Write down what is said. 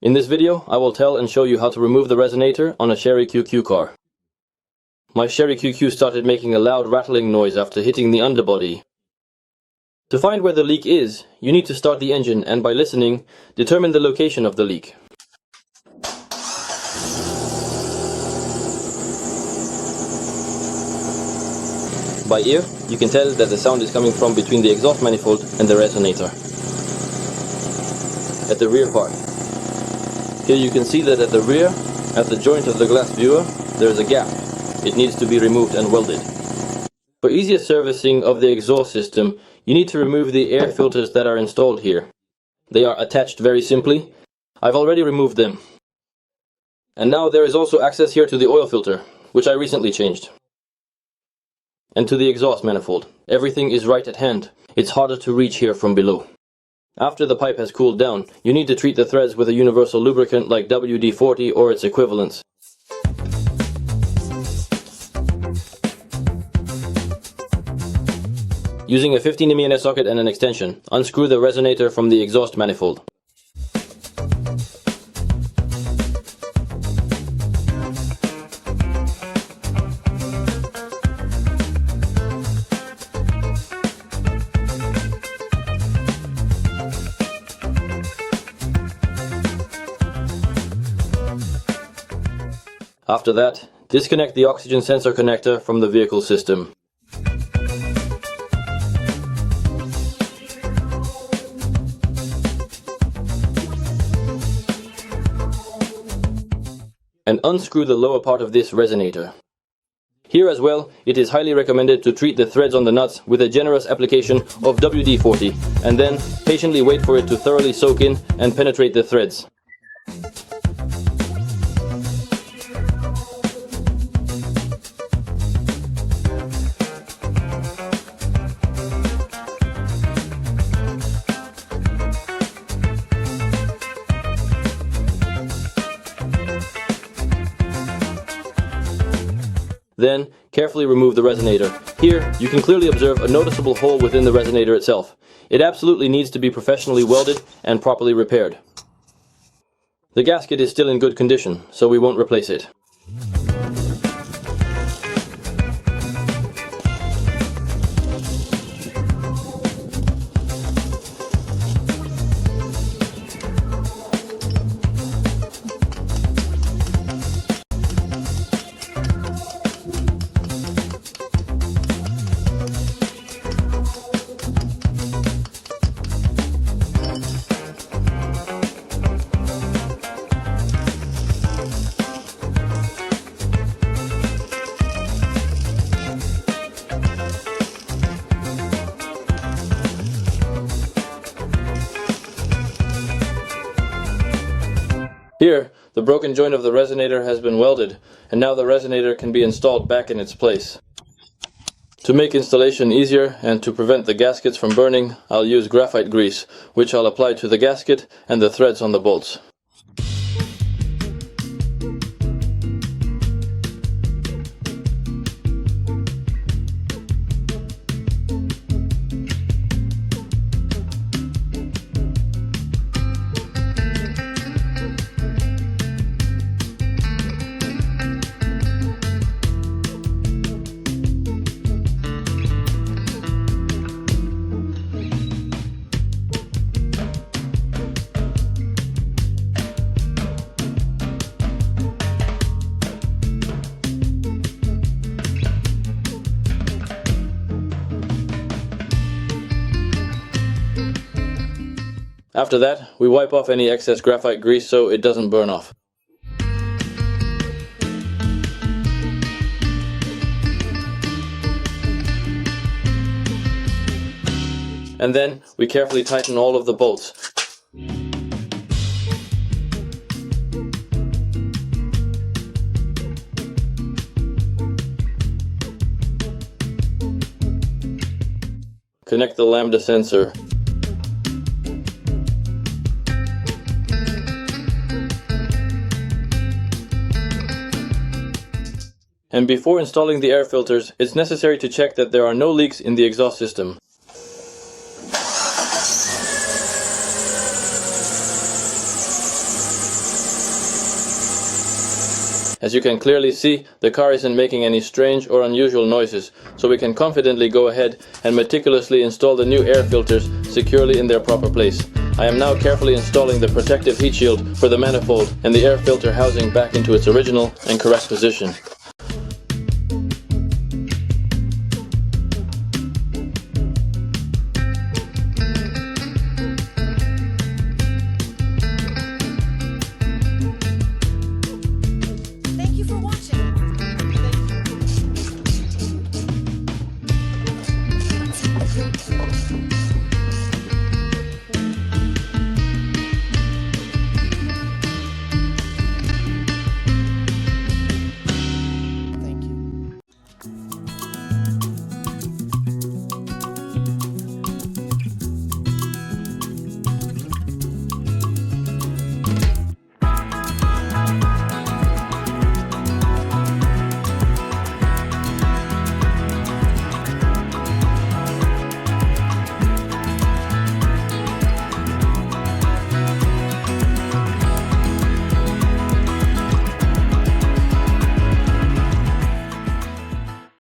In this video, I will tell and show you how to remove the resonator on a Chery QQ car. My Chery QQ started making a loud rattling noise after hitting the underbody. To find where the leak is, you need to start the engine and by listening, determine the location of the leak. By ear, you can tell that the sound is coming from between the exhaust manifold and the resonator. At the rear part. Here you can see that at the rear, at the joint of the glass viewer, there is a gap. It needs to be removed and welded. For easier servicing of the exhaust system, you need to remove the air filters that are installed here. They are attached very simply. I've already removed them. And now there is also access here to the oil filter, which I recently changed. And to the exhaust manifold. Everything is right at hand. It's harder to reach here from below. After the pipe has cooled down, you need to treat the threads with a universal lubricant like WD-40 or its equivalents. Using a 15mm socket and an extension, unscrew the resonator from the exhaust manifold. After that, disconnect the oxygen sensor connector from the vehicle system. And unscrew the lower part of this resonator. Here as well, it is highly recommended to treat the threads on the nuts with a generous application of WD-40 and then patiently wait for it to thoroughly soak in and penetrate the threads. Then, carefully remove the resonator. Here, you can clearly observe a noticeable hole within the resonator itself. It absolutely needs to be professionally welded and properly repaired. The gasket is still in good condition, so we won't replace it. Here, the broken joint of the resonator has been welded, and now the resonator can be installed back in its place. To make installation easier and to prevent the gaskets from burning, I'll use graphite grease, which I'll apply to the gasket and the threads on the bolts. After that, we wipe off any excess graphite grease so it doesn't burn off. And then, we carefully tighten all of the bolts. Connect the lambda sensor. And before installing the air filters, it's necessary to check that there are no leaks in the exhaust system. As you can clearly see, the car isn't making any strange or unusual noises, so we can confidently go ahead and meticulously install the new air filters securely in their proper place. I am now carefully installing the protective heat shield for the manifold and the air filter housing back into its original and correct position.